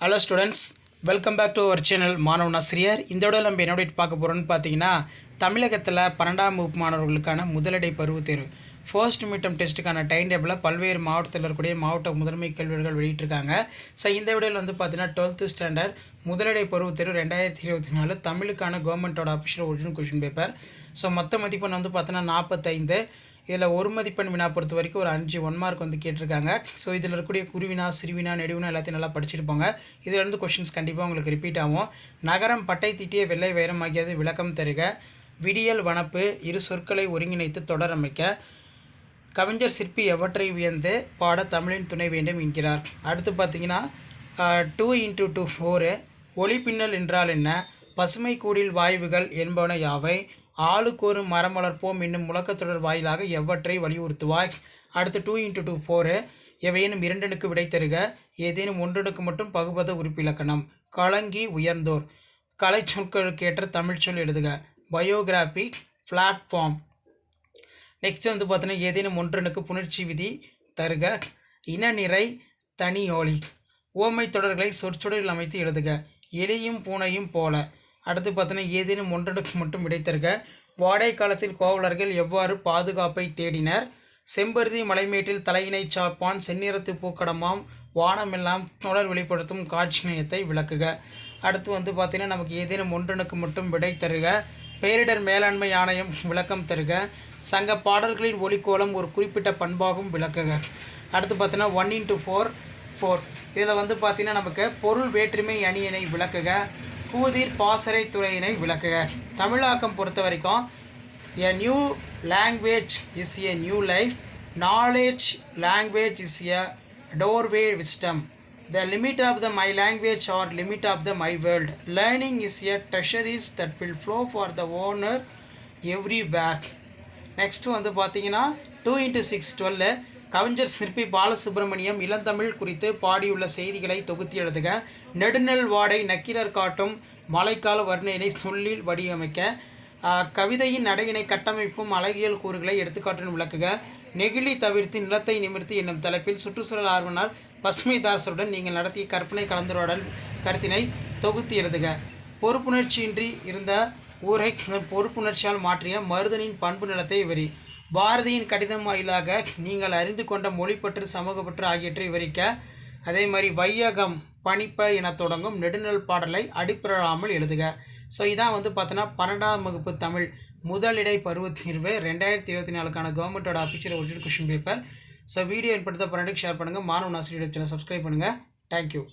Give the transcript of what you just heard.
Hello students, welcome back to our channel மாணவன் ஆசிரியர். இந்த விட நம்ம என்ன பார்க்க போகிறோன்னு பார்த்தீங்கன்னா, தமிழகத்தில் 12ஆம் வகுப்பு மாணவர்களுக்கான முதலடை பருவத் தேர்வு ஃபர்ஸ்ட் மிட்டம் டெஸ்ட்டுக்கான டைம் டேபிளை பல்வேறு மாவட்டத்தில் இருக்கக்கூடிய மாவட்ட முதன்மை கல்வியாளர்கள் வெளியிட்டிருக்காங்க. ஸோ இந்த விடையில் பார்த்தீங்கன்னா 12th ஸ்டாண்டர்ட் முதலடை பருவத் தேர்வு 2024 தமிழுக்கான கவர்மெண்ட்டோட official original question paper. So மொத்த மதிப்பெண் பார்த்தீங்கன்னா 45. இதில் ஒரு மதிப்பெண் வினா பொறுத்த வரைக்கும் ஒரு 5 1 மார்க் கேட்டிருக்காங்க. ஸோ இதில் இருக்கக்கூடிய குருவினா, சிறுவினா, நெடுவினா எல்லாத்தையும் நல்லா படிச்சிருப்பாங்க. இதிலிருந்து கொஷின்ஸ் கண்டிப்பாக உங்களுக்கு ரிப்பீட் ஆகும். நகரம் பட்டை தீட்டிய வெள்ளை வைரம் ஆகியது விளக்கம் தருக. விடியல் வனப்பு இரு சொற்களை ஒருங்கிணைத்து தொடர் அமைக்க. கவிஞர் சிற்பி எவற்றை வியந்து பாட தமிழின் துணை வேண்டும் என்கிறார். அடுத்து பார்த்தீங்கன்னா 2 × 4 ஒளிப்பின்னல் என்றால் என்ன? பசுமை கூடில் வாயுகள் என்பன யாவை? ஆளுக்கொரு மரம் வளர்ப்போம் என்னும் முழக்கத்தொடர் வாயிலாக எவற்றை வலியுறுத்துவாய்? அடுத்து 2 × 4 எவையேனும் இரண்டனுக்கு விடை தருக. ஏதேனும் ஒன்றனுக்கு மட்டும் பகுபத உறுப்பிலக்கணம். கலங்கி உயர்ந்தோர் கலை சொற்களுக்கேற்ற தமிழ்ச்சொல் எழுதுக. Biography, platform. நெக்ஸ்ட் பார்த்தீங்கன்னா ஏதேனும் ஒன்றனுக்கு புணர்ச்சி விதி தருக. இனநிறை தனியோலி. ஓமை தொடர்களை சொற்சொடரில் அமைத்து எழுதுக. எலியும் பூனையும் போல. அடுத்து பார்த்தீங்கன்னா ஏதேனும் ஒன்றனுக்கு மட்டும் விடை தருக. வாடை காலத்தில் கோவலர்கள் எவ்வாறு பாதுகாப்பை தேடினர்? செம்பருதி மலைமேட்டில் தலையினை சாப்பான் செந்நிறத்து பூக்கடமாம் வானமெல்லாம் தொடர் வெளிப்படுத்தும் காட்சி நயத்தை விளக்குக. அடுத்து பார்த்தீங்கன்னா நமக்கு ஏதேனும் ஒன்றனுக்கு மட்டும் விடை தருக. பேரிடர் மேலாண்மை ஆணையம் விளக்கம் தருக. சங்க பாடல்களின் ஒலிக்கோலம் ஒரு குறிப்பிட்ட பண்பாகும் விளக்குக. அடுத்து பார்த்தீங்கன்னா 1 × 4 இதில் பார்த்தீங்கன்னா நமக்கு பொருள் வேற்றுமை அணியினை விளக்குக. கூதிர் பாசறை துறையினை விளக்குக. தமிழாக்கம் பொறுத்த வரைக்கும் a new language is a new life. Knowledge language is a doorway wisdom. The limit of the my language or limit of the my world. Learning is a treasuries that will flow for the owner everywhere. Next பார்த்தீங்கன்னா 2 × 6 12 கவிஞர் சிற்பி பாலசுப்ரமணியம் இளந்தமிழ் குறித்து பாடியுள்ள செய்திகளை தொகுத்து எழுதுக. நெடுநெல் வாடை நக்கீரர் காட்டும் மழைக்கால வர்ணனை சொல்லில் வடிவமைக்க. கவிதையின் நடையினை கட்டமைப்பும் அழகியல் கூறுகளை எடுத்துக்காட்டுன்னு விளக்குக. நெகிழி தவிர்த்து நிலத்தை நிமிர்த்தி என்னும் தலைப்பில் சுற்றுச்சூழல் ஆர்வலர் பசுமைதாசருடன் நீங்கள் நடத்திய கற்பனை கலந்துரையாடல் கருத்தினை தொகுத்து எழுதுக. பொறுப்புணர்ச்சியின்றி இருந்த ஊரை பொறுப்புணர்ச்சியால் மாற்றிய மருதனின் பண்பு நிலத்தை விவரி. பாரதியின் கடிதம் வாயிலாக நீங்கள் அறிந்து கொண்ட மொழிப்பற்று சமூகப்பற்று ஆகியவற்றை விவரிக்க. அதே மாதிரி வையகம் பணிப்ப என தொடங்கும் நெடுநெல் பாடலை அடிப்பிறாமல் எழுதுக. ஸோ இதான் பார்த்தோன்னா 12ஆம் வகுப்பு தமிழ் முதலிடை பருவத் தேர்வு 2024க்கான கவர்மெண்ட்டோட official original question paper. So video ஏற்படுத்த பண்ணி ஷேர் பண்ணுங்கள். மாணவன் ஆசிரியர் சேனல் சப்ஸ்கிரைப் பண்ணுங்கள். தேங்க்யூ.